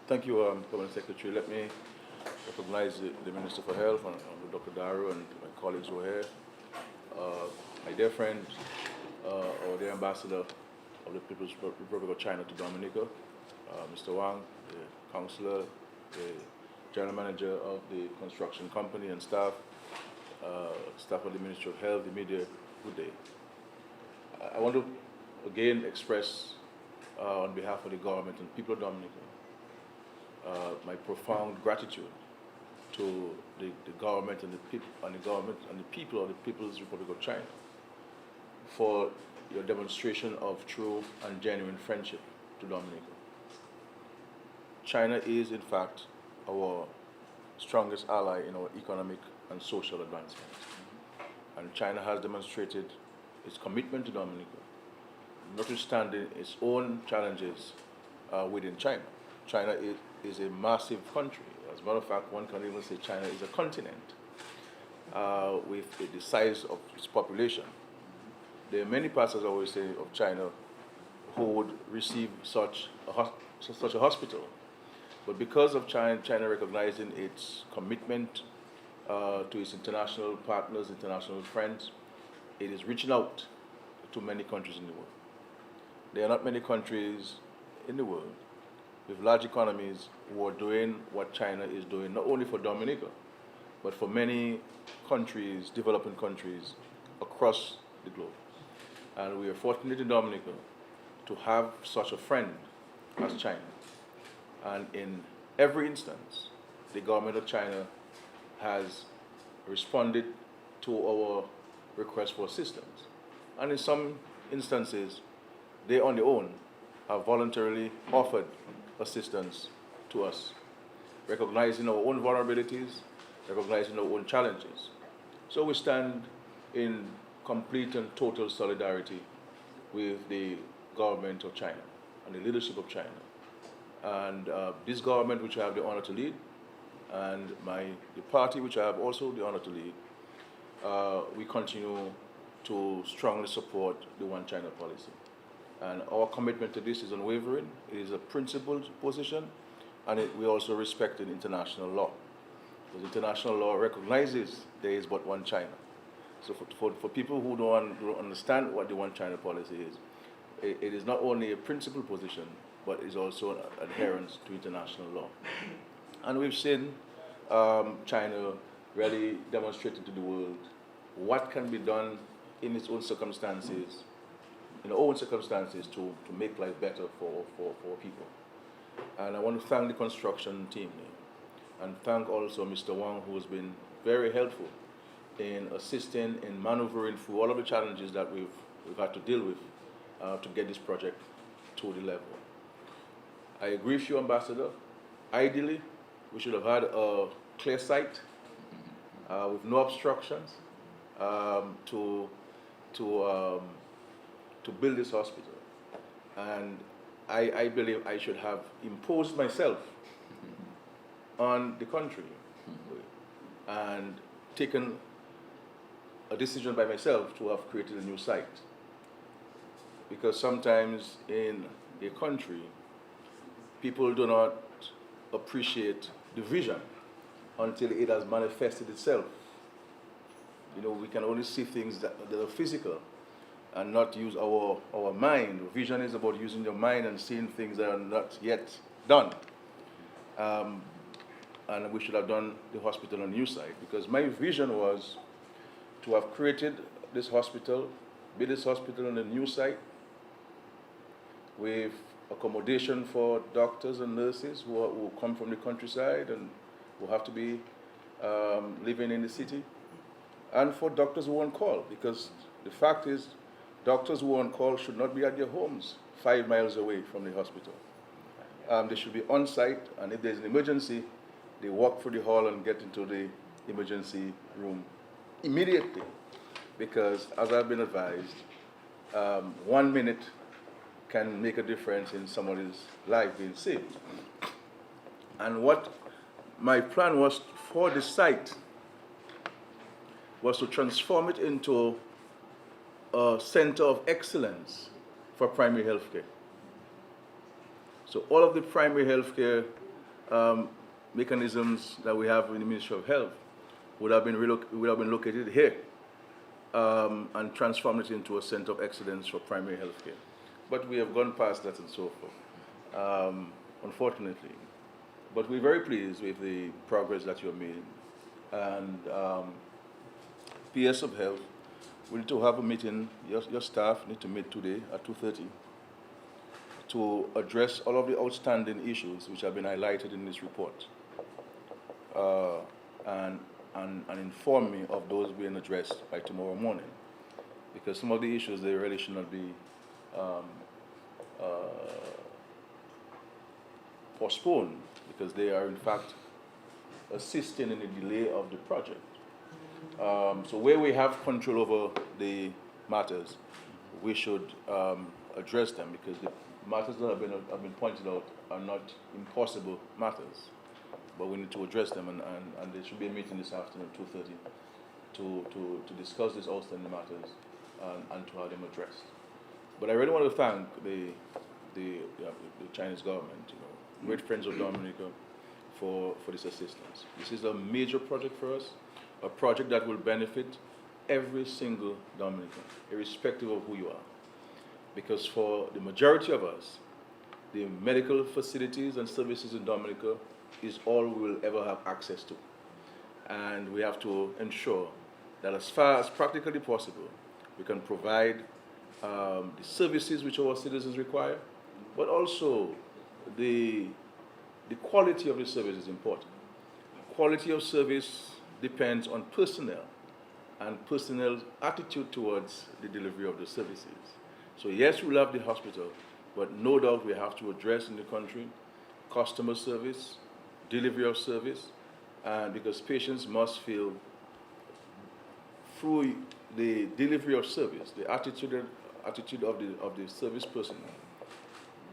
Thank you, Permanent Secretary. Let me recognize the Minister for Health and Dr. Daru and my colleagues who are here. My dear friend, or the Ambassador of the People's Republic of China to Dominica, Mr. Wang, the Councillor, the General Manager of the construction company and staff, staff of the Ministry of Health, the media, good day. I want to again express on behalf of the government and people of Dominica my profound gratitude to the government and the people of the People's Republic of China for your demonstration of true and genuine friendship to Dominica. China is, in fact, our strongest ally in our economic and social advancement. And China has demonstrated its commitment to Dominica, notwithstanding its own challenges within China. China is a massive country. As a matter of fact, one can even say China is a continent with the size of its population. There are many parts, as I always say, of China who would receive such a hospital. But because of China recognizing its commitment to its international partners, international friends, it is reaching out to many countries in the world. There are not many countries in the world with large economies who are doing what China is doing, not only for Dominica, but for many countries, developing countries across the globe. And we are fortunate in Dominica to have such a friend as China. And in every instance, the government of China has responded to our request for assistance. And in some instances, they on their own have voluntarily offered assistance to us, recognizing our own vulnerabilities, recognizing our own challenges. So we stand in complete and total solidarity with the government of China and the leadership of China. And this government, which I have the honor to lead, and the party, which I have also the honor to lead, we continue to strongly support the One China policy. And our commitment to this is unwavering. It is a principled position, and we also respect international law. Because international law recognizes there is but one China. So for people who don't understand what the One China policy is, it is not only a principled position, but is also an adherence to international law. And we've seen China really demonstrating to the world what can be done in its own circumstances, to make life better for people. And I want to thank the construction team and thank also Mr. Wang, who has been very helpful in assisting in maneuvering through all of the challenges that we've had to deal with to get this project to the level. I agree with you, Ambassador. Ideally, we should have had a clear site with no obstructions to build this hospital. And I believe I should have imposed myself on the country and taken a decision by myself to have created a new site. Because sometimes in a country, people do not appreciate the vision until it has manifested itself. We can only see things that are physical and not use our mind. Vision is about using your mind and seeing things that are not yet done. And we should have done the hospital on a new site, because my vision was to have created this hospital, build this hospital on a new site with accommodation for doctors and nurses who come from the countryside and who have to be living in the city, and for doctors who are on call, because the fact is, doctors who are on call should not be at their homes 5 miles away from the hospital. They should be on site, and if there's an emergency, they walk through the hall and get into the emergency room immediately. Because, as I've been advised, 1 minute can make a difference in somebody's life being saved. And what my plan was for the site was to transform it into a center of excellence for primary health care. So all of the primary health care mechanisms that we have in the Ministry of Health would have been located here and transformed it into a center of excellence for primary health care. But we have gone past that and so forth, unfortunately. But we're very pleased with the progress that you have made. And PS of Health, we need to have a meeting, your staff need to meet today at 2:30 to address all of the outstanding issues which have been highlighted in this report and inform me of those being addressed by tomorrow morning. Because some of the issues, they really should not be postponed, because they are in fact assisting in the delay of the project. So where we have control over the matters, we should address them, because the matters that have been pointed out are not impossible matters, but we need to address them, and there should be a meeting this afternoon at 2:30 to discuss these outstanding matters and to have them addressed. But I really want to thank the Chinese government, great friends of Dominica, for this assistance. This is a major project for us, a project that will benefit every single Dominican, irrespective of who you are. Because for the majority of us, the medical facilities and services in Dominica is all we will ever have access to. And we have to ensure that as far as practically possible, we can provide the services which our citizens require, but also the quality of the service is important. Quality of service depends on personnel and personnel's attitude towards the delivery of the services. So yes, we love the hospital, but no doubt we have to address in the country customer service, delivery of service, and because patients must feel through the delivery of service, the attitude of the service personnel,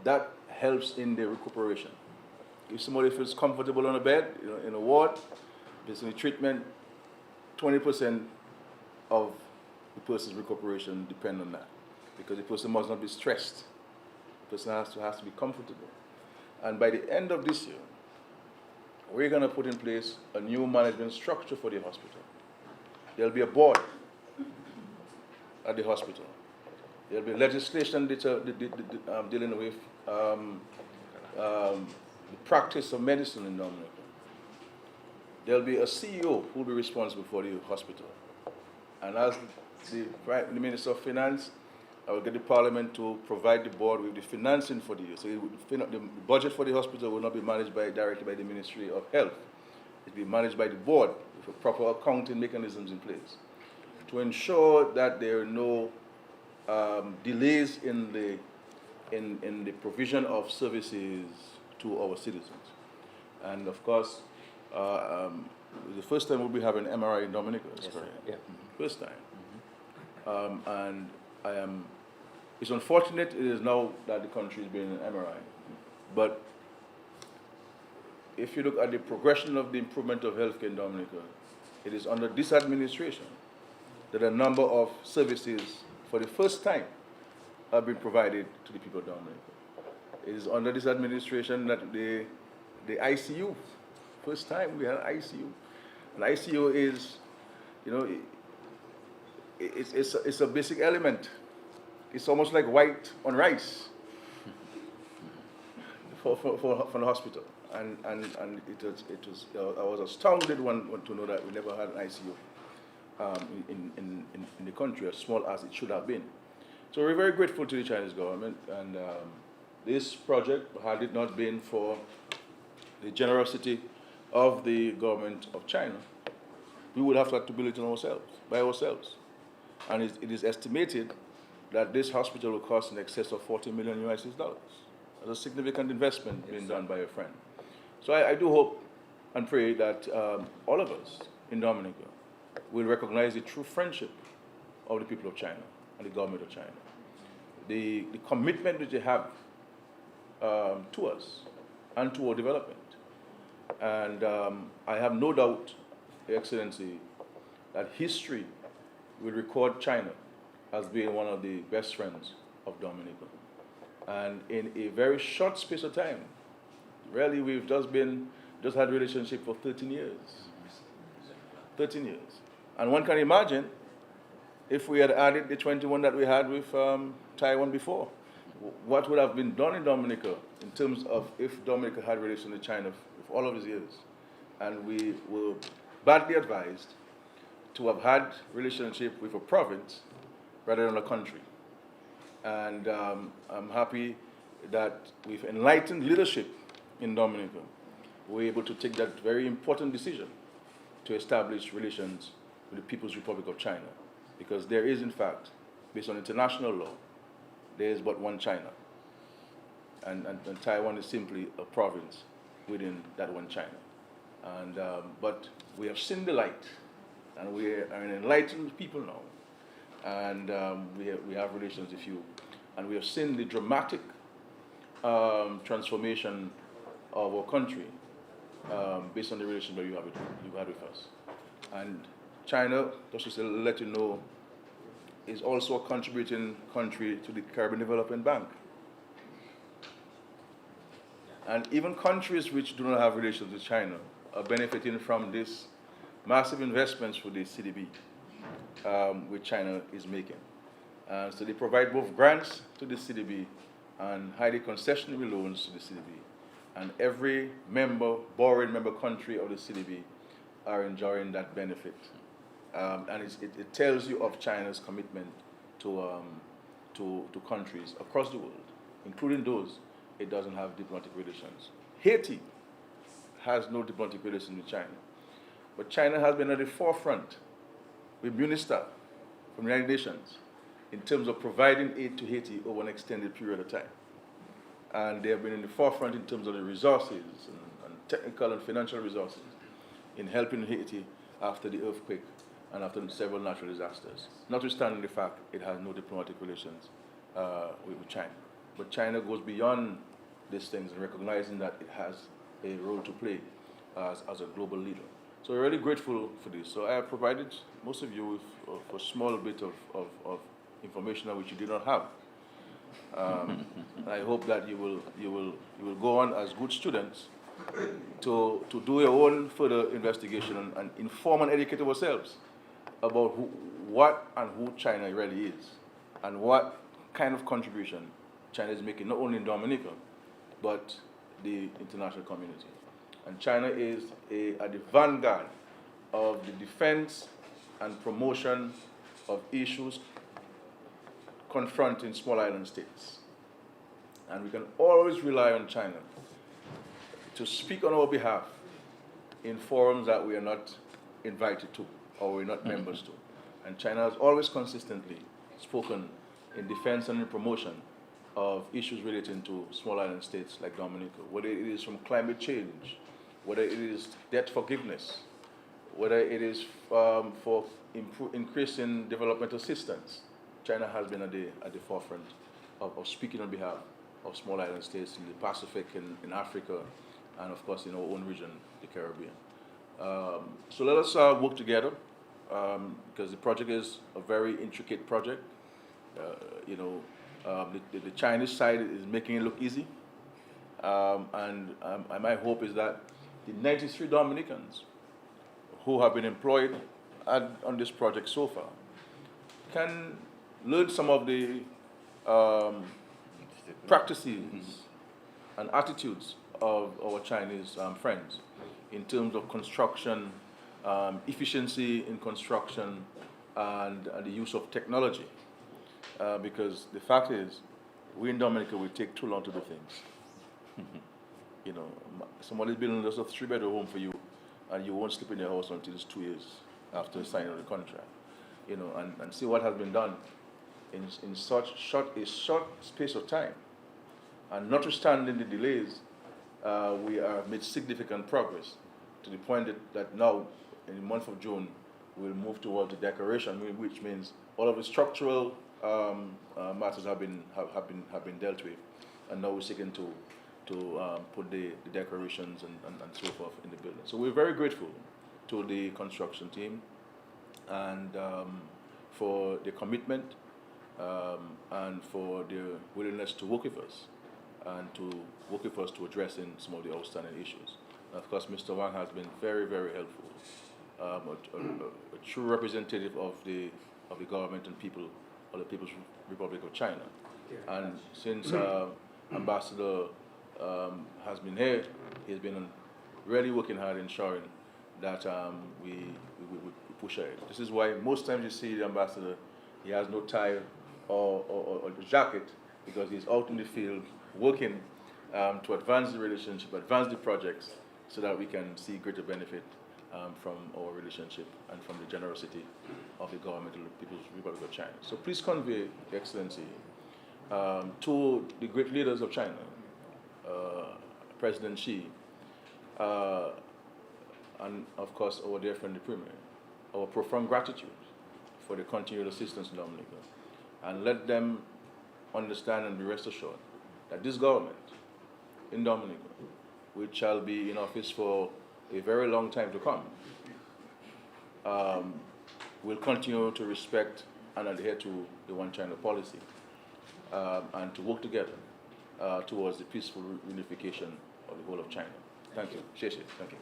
that helps in their recuperation. If somebody feels comfortable on a bed, in a ward, based on the treatment, 20% of the person's recuperation depend on that, because the person must not be stressed. The person has to be comfortable. And by the end of this year, we're going to put in place a new management structure for the hospital. There'll be a board at the hospital. There'll be legislation dealing with the practice of medicine in Dominica. There'll be a CEO who will be responsible for the hospital. And as the Minister of Finance, I will get the Parliament to provide the board with the financing for the year. So the budget for the hospital will not be managed directly by the Ministry of Health. It will be managed by the board with proper accounting mechanisms in place to ensure that there are no delays in the provision of services to our citizens. And of course, the first time we'll be having MRI in Dominica. Yes, yeah. First time. And it's unfortunate it is now that the country is being an MRI. But if you look at the progression of the improvement of healthcare in Dominica, it is under this administration that a number of services for the first time have been provided to the people of Dominica. It is under this administration that the ICU, first time we had an ICU. An ICU is, it's a basic element. It's almost like white on rice for the hospital. And I was astounded to know that we never had an ICU in the country, as small as it should have been. So we're very grateful to the Chinese government, and this project, had it not been for the generosity of the government of China, we would have had to build it by ourselves. And it is estimated that this hospital will cost in excess of $40 million US dollars. That's a significant investment being done by a friend. So I do hope and pray that all of us in Dominica will recognize the true friendship of the people of China and the government of China. The commitment that they have to us and to our development. And I have no doubt, Your Excellency, that history will record China as being one of the best friends of Dominica. And in a very short space of time, Really, we've just had relationship for 13 years. 13 years. And one can imagine if we had added the 21 that we had with Taiwan before, what would have been done in Dominica in terms of if Dominica had relations with China for all of these years. And we were badly advised to have had relationship with a province rather than a country. And I'm happy that with enlightened leadership in Dominica, we're able to take that very important decision to establish relations with the People's Republic of China. Because there is, in fact, based on international law, there is but one China. And Taiwan is simply a province within that one China. And, but we have seen the light, and we are an enlightened people now. And we have relations with you. And we have seen the dramatic transformation of our country based on the relationship that you had with us. And China, just to let you know, is also a contributing country to the Caribbean Development Bank. And even countries which do not have relations with China are benefiting from this massive investments for the CDB, which China is making. So they provide both grants to the CDB and highly concessionary loans to the CDB. And every borrowing member country of the CDB are enjoying that benefit. And it tells you of China's commitment to countries across the world, including those it doesn't have diplomatic relations. Haiti has no diplomatic relations with China. But China has been at the forefront with Minister from the United Nations in terms of providing aid to Haiti over an extended period of time. And they have been in the forefront in terms of the resources and technical and financial resources in helping Haiti after the earthquake and after several natural disasters, notwithstanding the fact it has no diplomatic relations with China. But China goes beyond these things and recognizing that it has a role to play as a global leader. So we're really grateful for this. So I have provided most of you with a small bit of information which you did not have. I hope that you will go on as good students to do your own further investigation and inform and educate ourselves about what and who China really is and what kind of contribution China is making, not only in Dominica, but the international community. And China is at the vanguard of the defense and promotion of issues confronting small island states. And we can always rely on China to speak on our behalf in forums that we are not invited to or we're not members to. And China has always consistently spoken in defense and in promotion of issues relating to small island states like Dominica, whether it is from climate change, whether it is debt forgiveness, whether it is for increasing development assistance. China has been at the forefront of speaking on behalf of small island states in the Pacific, in Africa, and of course in our own region, the Caribbean. So let us work together because the project is a very intricate project. The Chinese side is making it look easy, and my hope is that the 93 Dominicans who have been employed on this project so far can learn some of the practices and attitudes of our Chinese friends in terms of construction, efficiency in construction, and the use of technology. Because the fact is, we in Dominica, we take too long to do things. Somebody's building just a 3-bedroom home for you, and you won't sleep in your house until it's 2 years after signing the contract. And see what has been done in such a short space of time. And notwithstanding the delays, we have made significant progress to the point that now, in the month of June, we'll move towards the decoration, which means all of the structural matters have been dealt with, and now we're seeking to put the decorations and so forth in the building. So we're very grateful to the construction team and for their commitment and for their willingness to work with us and to work with us to addressing some of the outstanding issues. And of course, Mr. Wang has been very, very helpful, a true representative of the government and people of the People's Republic of China. And since Ambassador has been here, he's been really working hard ensuring that we push ahead. This is why most times you see the ambassador, he has no tie or jacket, because he's out in the field working to advance the relationship, advance the projects, so that we can see greater benefit from our relationship and from the generosity of the government of the People's Republic of China. So please convey, Excellency, to the great leaders of China, President Xi, and of course our dear friend the Premier, our profound gratitude for the continued assistance in Dominica, and let them understand and be rest assured that this government in Dominica, which shall be in office for a very long time to come, will continue to respect and adhere to the One China policy, and to work together towards the peaceful reunification of the whole of China. Thank you. Thank you.